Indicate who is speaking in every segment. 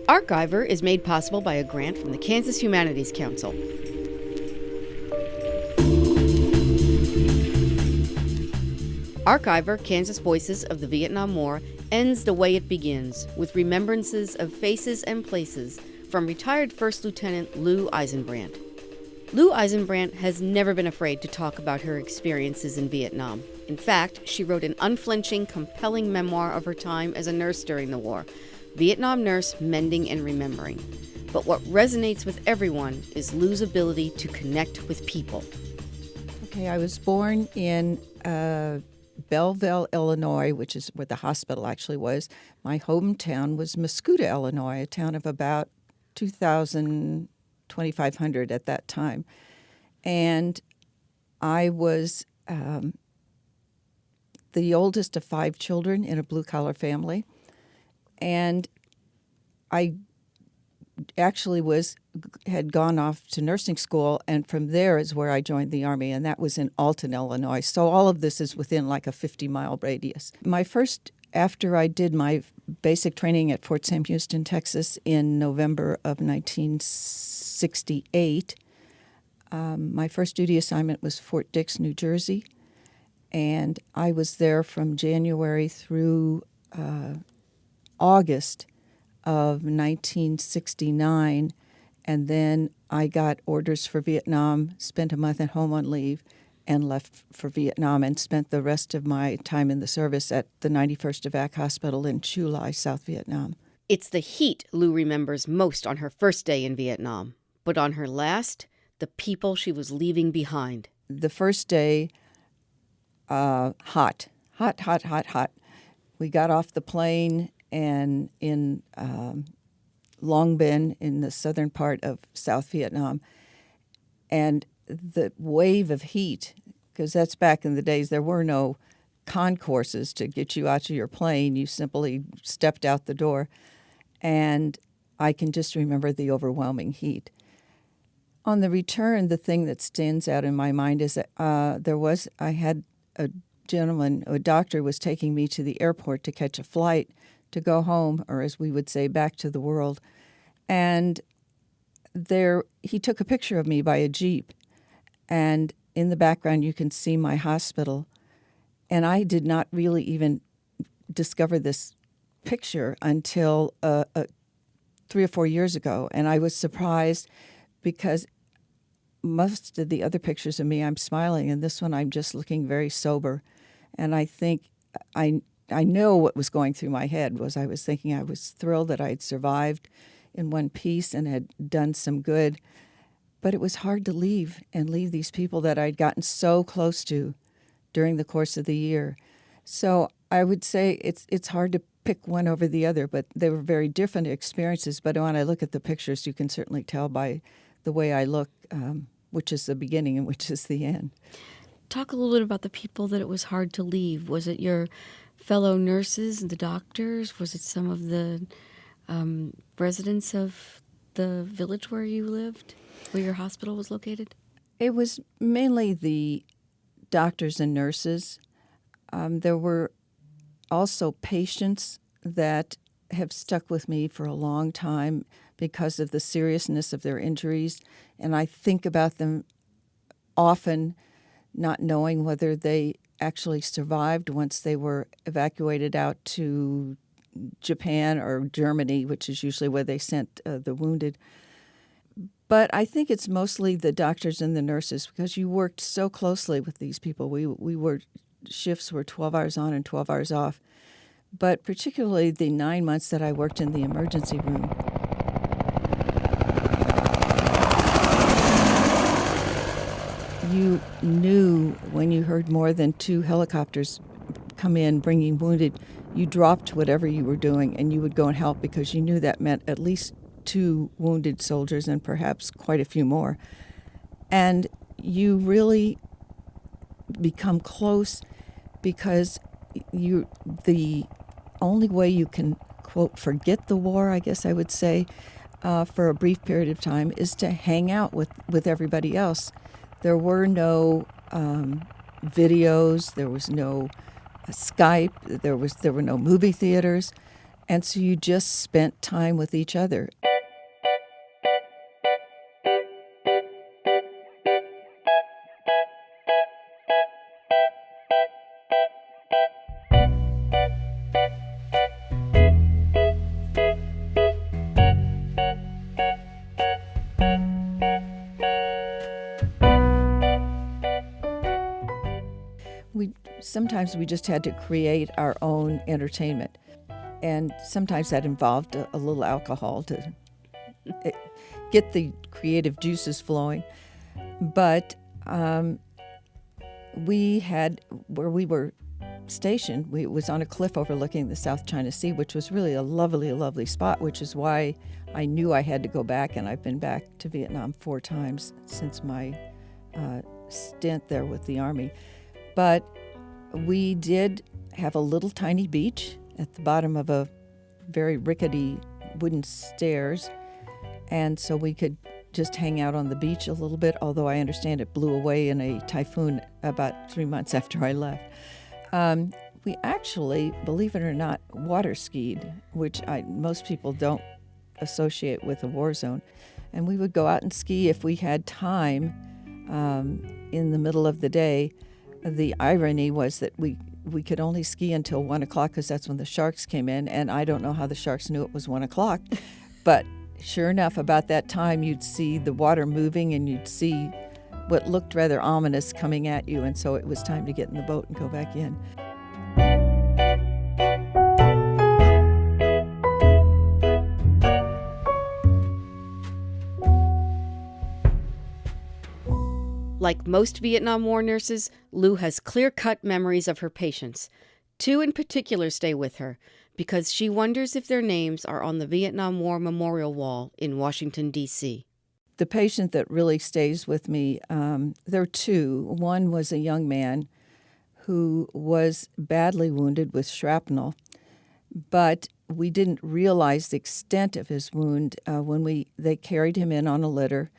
Speaker 1: Archiver is made possible by a grant from the Kansas Humanities Council. Archiver, Kansas Voices of the Vietnam War, ends the way it begins, with remembrances of faces and places from retired First Lieutenant Lou Eisenbrandt. Lou Eisenbrandt has never been afraid to talk about her experiences in Vietnam. In fact, she wrote an unflinching, compelling memoir of her time as a nurse during the war, Vietnam Nurse Mending and Remembering. But what resonates with everyone is Lou's ability to connect with people.
Speaker 2: Okay, I was born in Belleville, Illinois, which is where the hospital actually was. My hometown was Mascoutah, Illinois, a town of about 2,500 at that time. And I was the oldest of 5 children in a blue-collar family. And I actually had gone off to nursing school, and from there is where I joined the Army, and that was in Alton, Illinois. So all of this is within like a 50-mile radius. After I did my basic training at Fort Sam Houston, Texas in November of 1968, my first duty assignment was Fort Dix, New Jersey, and I was there from January through August of 1969, and then I got orders for Vietnam, spent a month at home on leave, and left for Vietnam and spent the rest of my time in the service at the 91st Evac Hospital in Chu Lai, South Vietnam.
Speaker 1: It's the heat Lou remembers most on her first day in Vietnam, but on her last, the people she was leaving behind.
Speaker 2: The first day, hot. We got off the plane, and in Long Binh in the southern part of South Vietnam. And the wave of heat, because that's back in the days, there were no concourses to get you out of your plane. You simply stepped out the door. And I can just remember the overwhelming heat. On the return, the thing that stands out in my mind is that I had a gentleman, a doctor was taking me to the airport to catch a flight to go home, or as we would say, back to the world. And he took a picture of me by a Jeep. And in the background, you can see my hospital. And I did not really even discover this picture until 3 or 4 years ago. And I was surprised because most of the other pictures of me, I'm smiling, and this one I'm just looking very sober. And I think I know what was going through my head was I was thinking I was thrilled that I had survived in one piece and had done some good. But it was hard to leave these people that I'd gotten so close to during the course of the year. So I would say it's hard to pick one over the other, but they were very different experiences. But when I look at the pictures, you can certainly tell by the way I look, which is the beginning and which is the end.
Speaker 1: Talk a little bit about the people that it was hard to leave. Was it your fellow nurses and the doctors? Was it some of the residents of the village where you lived, where your hospital was located?
Speaker 2: It was mainly the doctors and nurses. There were also patients that have stuck with me for a long time because of the seriousness of their injuries, and I think about them often, not knowing whether they actually survived once they were evacuated out to Japan or Germany, which is usually where they sent the wounded. But I think it's mostly the doctors and the nurses because you worked so closely with these people. Shifts were 12 hours on and 12 hours off. But particularly the 9 months that I worked in the emergency room. You knew when you heard more than 2 helicopters come in bringing wounded, you dropped whatever you were doing and you would go and help because you knew that meant at least 2 wounded soldiers and perhaps quite a few more. And you really become close because the only way you can, quote, forget the war, I guess I would say, for a brief period of time is to hang out with everybody else. There were no videos, there was no Skype, there were no movie theaters, and so you just spent time with each other. Sometimes we just had to create our own entertainment, and sometimes that involved a little alcohol to get the creative juices flowing. But we had, where we were stationed, it was on a cliff overlooking the South China Sea, which was really a lovely spot, which is why I knew I had to go back, and I've been back to Vietnam 4 times since my stint there with the Army. But we did have a little tiny beach at the bottom of a very rickety wooden stairs, and so we could just hang out on the beach a little bit, although I understand it blew away in a typhoon about 3 months after I left. We actually, believe it or not, water skied, which most people don't associate with a war zone. And we would go out and ski if we had time in the middle of the day. The irony was that we could only ski until 1 o'clock because that's when the sharks came in, and I don't know how the sharks knew it was 1 o'clock. But sure enough, about that time, you'd see the water moving and you'd see what looked rather ominous coming at you, and so it was time to get in the boat and go back in.
Speaker 1: Like most Vietnam War nurses, Lou has clear-cut memories of her patients. 2 in particular stay with her because she wonders if their names are on the Vietnam War Memorial Wall in Washington, D.C.
Speaker 2: The patient that really stays with me, there are 2. One was a young man who was badly wounded with shrapnel, but we didn't realize the extent of his wound when they carried him in on a litter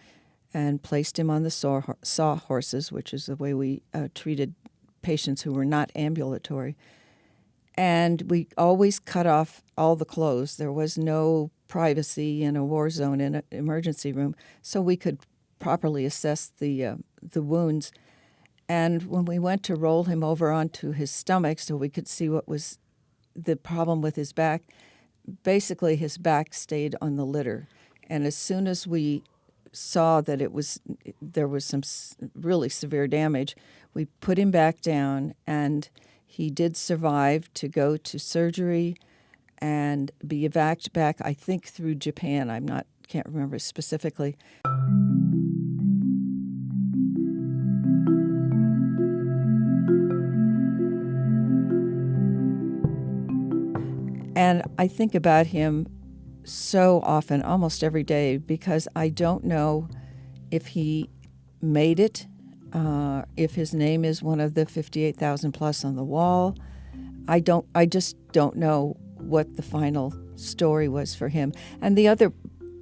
Speaker 2: and placed him on the saw horses, which is the way we treated patients who were not ambulatory. And we always cut off all the clothes. There was no privacy in a war zone in an emergency room, so we could properly assess the wounds. And when we went to roll him over onto his stomach so we could see what was the problem with his back, basically his back stayed on the litter. And as soon as we saw that there was some really severe damage, we put him back down, and he did survive to go to surgery and be evac'd back, I think, through Japan. Can't remember specifically. And I think about him so often, almost every day, because I don't know if he made it, if his name is one of the 58,000 plus on the wall. I just don't know what the final story was for him. And the other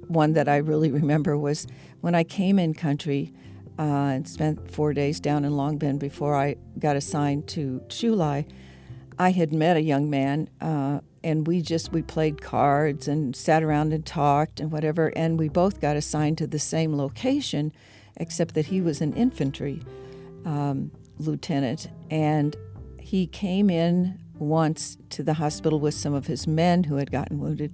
Speaker 2: one that I really remember was when I came in country and spent 4 days down in Long Binh before I got assigned to Chu Lai. I had met a young man, and we played cards and sat around and talked and whatever, and we both got assigned to the same location, except that he was an infantry lieutenant, and he came in once to the hospital with some of his men who had gotten wounded,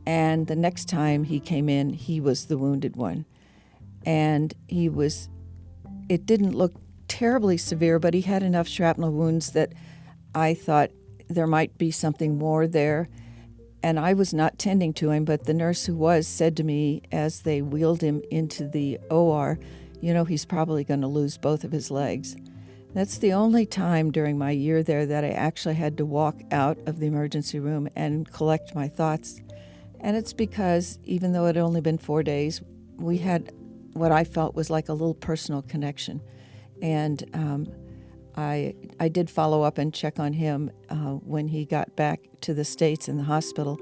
Speaker 2: and the next time he came in, he was the wounded one. And it didn't look terribly severe, but he had enough shrapnel wounds that I thought there might be something more there. And I was not tending to him, but the nurse who was said to me as they wheeled him into the OR, he's probably going to lose both of his legs. That's the only time during my year there that I actually had to walk out of the emergency room and collect my thoughts. And it's because even though it had only been 4 days, we had what I felt was like a little personal connection. And I did follow up and check on him when he got back to the States in the hospital,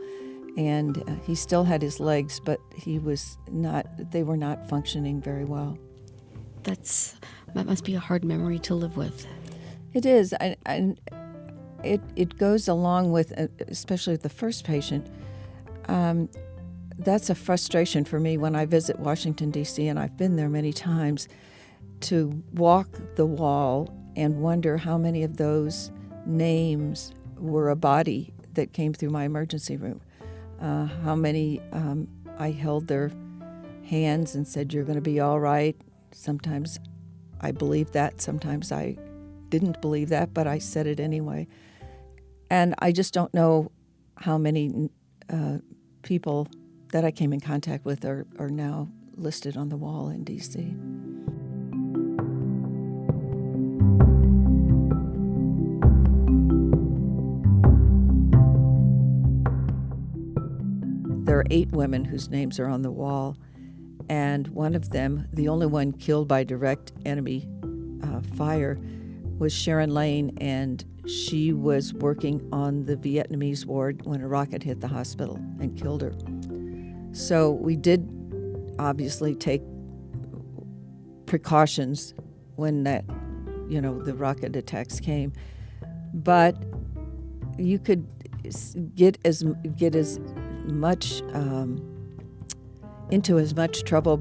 Speaker 2: and he still had his legs, but they were not functioning very well.
Speaker 1: That must be a hard memory to live with.
Speaker 2: It is, and it goes along with, especially the first patient. That's a frustration for me when I visit Washington, D.C., and I've been there many times, to walk the wall and wonder how many of those names were a body that came through my emergency room. How many I held their hands and said, "You're going to be all right." Sometimes I believed that, sometimes I didn't believe that, but I said it anyway. And I just don't know how many people that I came in contact with are now listed on the wall in D.C. There are 8 women whose names are on the wall, and one of them, the only one killed by direct enemy fire, was Sharon Lane, and she was working on the Vietnamese ward when a rocket hit the hospital and killed her. So we did obviously take precautions when the rocket attacks came, but you could get as much into as much trouble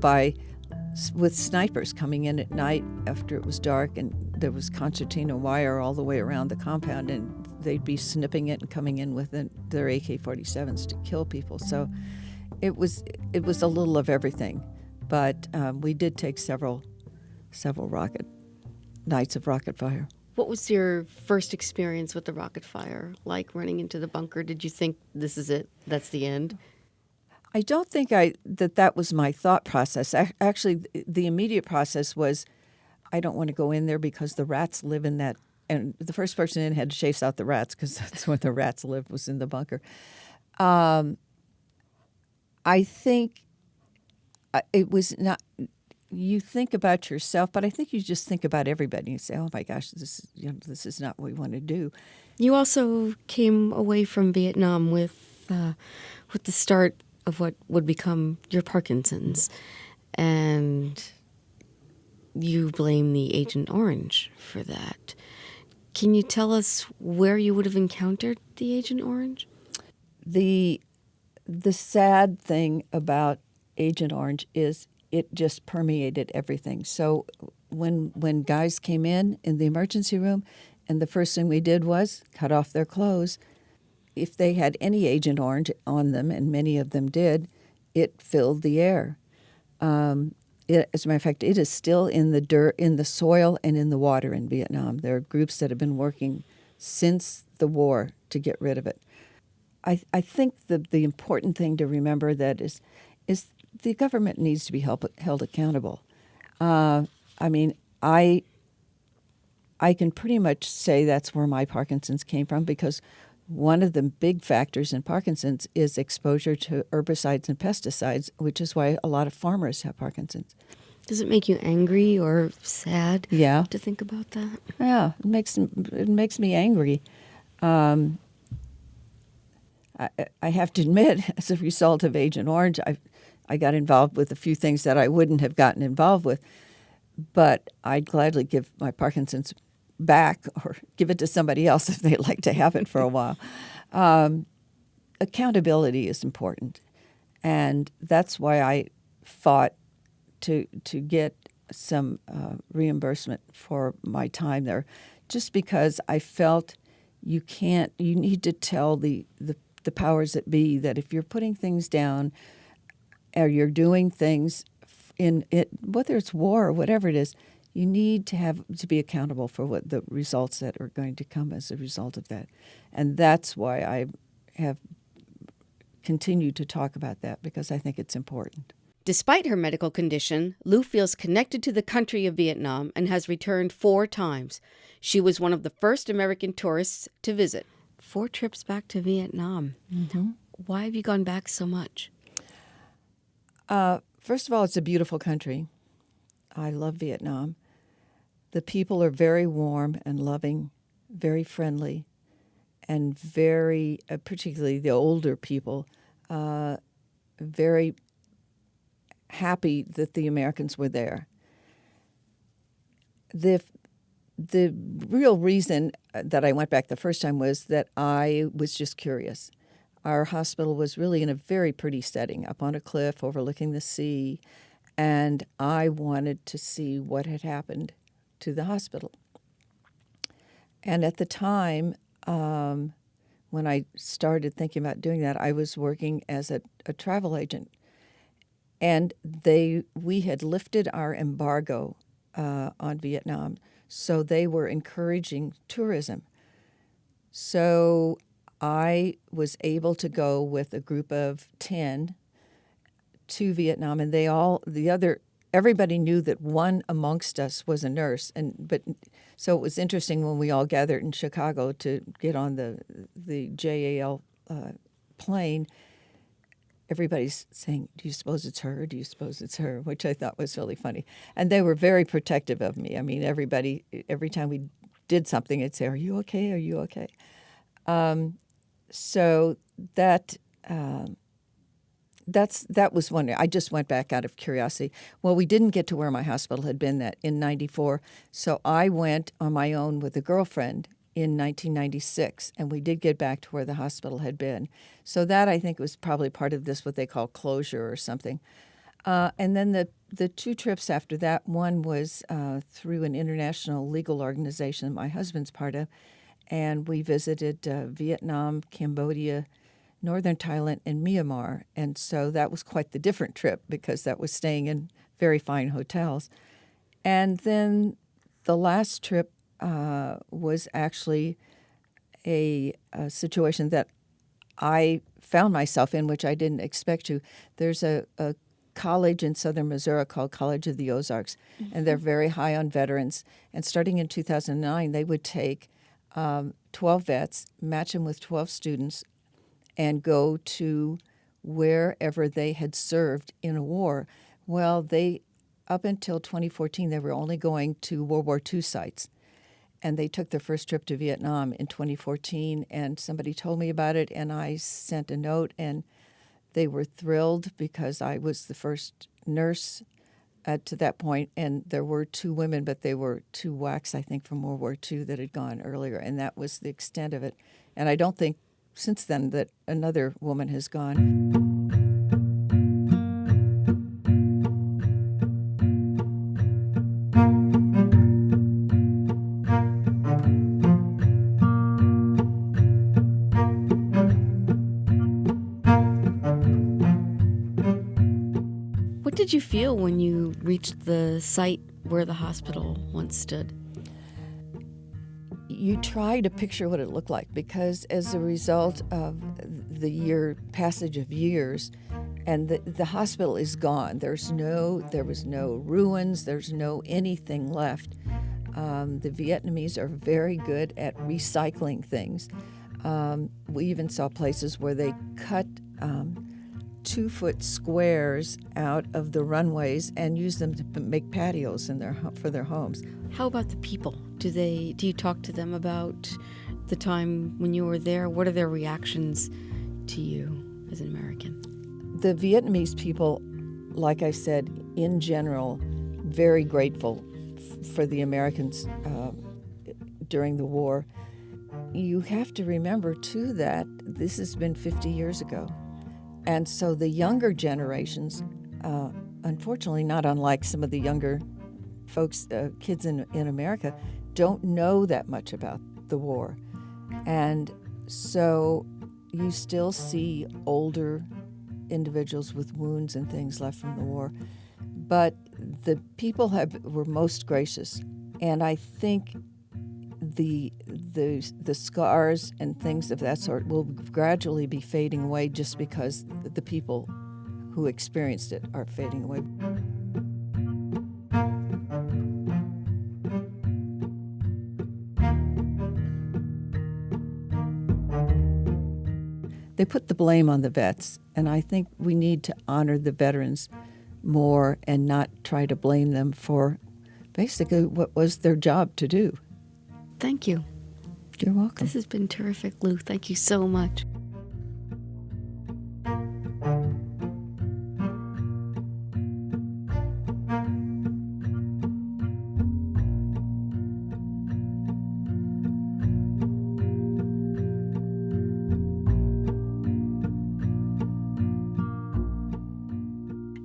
Speaker 2: with snipers coming in at night after it was dark and there was concertina wire all the way around the compound, and they'd be snipping it and coming in with their AK-47s to kill people. So it was a little of everything, but we did take several nights of rocket fire.
Speaker 1: What was your first experience with the rocket fire like, running into the bunker? Did you think, this is it, that's the end?
Speaker 2: I don't think that was my thought process. Actually, the immediate process was, I don't want to go in there because the rats live in that. And the first person in had to chase out the rats because that's where the rats lived, was in the bunker. I think it was not. You think about yourself, but I think you just think about everybody. You say, "Oh my gosh, this is not what we want to do."
Speaker 1: You also came away from Vietnam with the start of what would become your Parkinson's, and you blame the Agent Orange for that. Can you tell us where you would have encountered the Agent Orange?
Speaker 2: The sad thing about Agent Orange is it just permeated everything. So when guys came in the emergency room, and the first thing we did was cut off their clothes, if they had any Agent Orange on them, and many of them did, it filled the air. As a matter of fact, it is still in the dirt, in the soil, and in the water in Vietnam. There are groups that have been working since the war to get rid of it. I think the important thing to remember that is the government needs to be held accountable. I can pretty much say that's where my Parkinson's came from, because one of the big factors in Parkinson's is exposure to herbicides and pesticides, which is why a lot of farmers have Parkinson's.
Speaker 1: Does it make you angry or sad to think about that?
Speaker 2: Yeah, it makes me angry. I have to admit, as a result of Agent Orange, I got involved with a few things that I wouldn't have gotten involved with, but I'd gladly give my Parkinson's back or give it to somebody else if they'd like to have it for a while. Accountability is important, and that's why I fought to get some reimbursement for my time there, just because I felt you need to tell the powers that be that if you're putting things down or you're doing things in it, whether it's war or whatever it is, you need to be accountable for what the results that are going to come as a result of that. And that's why I have continued to talk about that, because I think it's important.
Speaker 1: Despite her medical condition, Lou feels connected to the country of Vietnam and has returned 4 times. She was one of the first American tourists to visit. 4 trips back to Vietnam.
Speaker 2: Mm-hmm.
Speaker 1: Why have you gone back so much?
Speaker 2: First of all, it's a beautiful country. I love Vietnam. The people are very warm and loving, very friendly, and very, particularly the older people, very happy that the Americans were there. the the real reason that I went back the first time was that I was just curious. Our hospital was really in a very pretty setting, up on a cliff overlooking the sea, and I wanted to see what had happened to the hospital. And at the time, when I started thinking about doing that, I was working as a travel agent, and we had lifted our embargo on Vietnam, so they were encouraging tourism. So I was able to go with a group of 10 to Vietnam, and everybody knew that one amongst us was a nurse, so it was interesting when we all gathered in Chicago to get on the JAL plane. Everybody's saying, "Do you suppose it's her? Do you suppose it's her?" Which I thought was really funny. And they were very protective of me. I mean, everybody, every time we did something, they'd say, "Are you okay? Are you okay?" So that was one. I just went back out of curiosity. Well, we didn't get to where my hospital had been that in '94, so I went on my own with a girlfriend in 1996, and we did get back to where the hospital had been. So that, I think, was probably part of this, what they call closure or something. And then the two trips after that, one was through an international legal organization that my husband's part of, and we visited Vietnam, Cambodia, northern Thailand, and Myanmar. And so that was quite the different trip because that was staying in very fine hotels. And then the last trip was actually a situation that I found myself in, which I didn't expect to. There's a college in southern Missouri called College of the Ozarks, and they're very high on veterans. And starting in 2009, they would take 12 vets, match them with 12 students, and go to wherever they had served in a war. Well, up until 2014, they were only going to World War II sites. And they took their first trip to Vietnam in 2014, and somebody told me about it, and I sent a note, and they were thrilled because I was the first nurse to that point, and there were 2 women, but they were 2 WACs, I think, from World War II that had gone earlier, and that was the extent of it. And I don't think since then that another woman has gone.
Speaker 1: What did you feel when you reached the site where the hospital once stood?
Speaker 2: You try to picture what it looked like because as a result of the passage of years, and the hospital is gone. There was no ruins. There's no anything left. The Vietnamese are very good at recycling things. We even saw places where they cut 2-foot squares out of the runways and use them to make patios for their homes.
Speaker 1: How about the people? Do you talk to them about the time when you were there? What are their reactions to you as an American?
Speaker 2: The Vietnamese people, like I said, in general, very grateful for the Americans during the war. You have to remember, too, that this has been 50 years ago. And so the younger generations, unfortunately, not unlike some of the younger folks, kids in America, don't know that much about the war. And so you still see older individuals with wounds and things left from the war. But the people were most gracious. And I think the scars and things of that sort will gradually be fading away just because the people who experienced it are fading away. They put the blame on the vets, and I think we need to honor the veterans more and not try to blame them for basically what was their job to do.
Speaker 1: Thank you.
Speaker 2: You're welcome.
Speaker 1: This has been terrific, Lou. Thank you so much.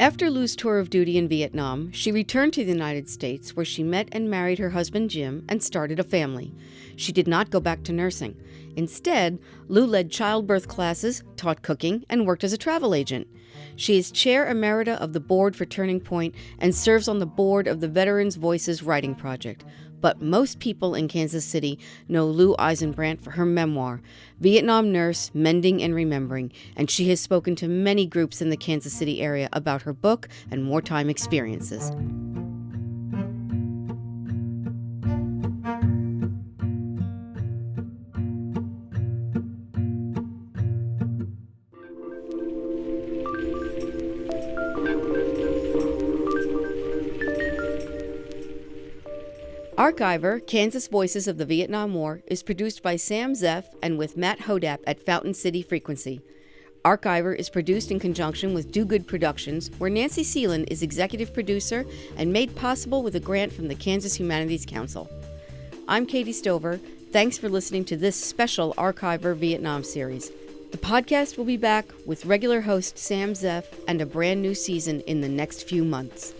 Speaker 1: After Lou's tour of duty in Vietnam, she returned to the United States, where she met and married her husband Jim and started a family. She did not go back to nursing. Instead, Lou led childbirth classes, taught cooking, and worked as a travel agent. She is Chair Emerita of the Board for Turning Point and serves on the board of the Veterans Voices Writing Project. But most people in Kansas City know Lou Eisenbrandt for her memoir, Vietnam Nurse, Mending and Remembering, and she has spoken to many groups in the Kansas City area about her book and wartime experiences. Archiver, Kansas Voices of the Vietnam War, is produced by Sam Zeff and with Matt Hodap at Fountain City Frequency. Archiver is produced in conjunction with Do Good Productions, where Nancy Seelan is executive producer and made possible with a grant from the Kansas Humanities Council. I'm Katie Stover. Thanks for listening to this special Archiver Vietnam series. The podcast will be back with regular host Sam Zeff and a brand new season in the next few months.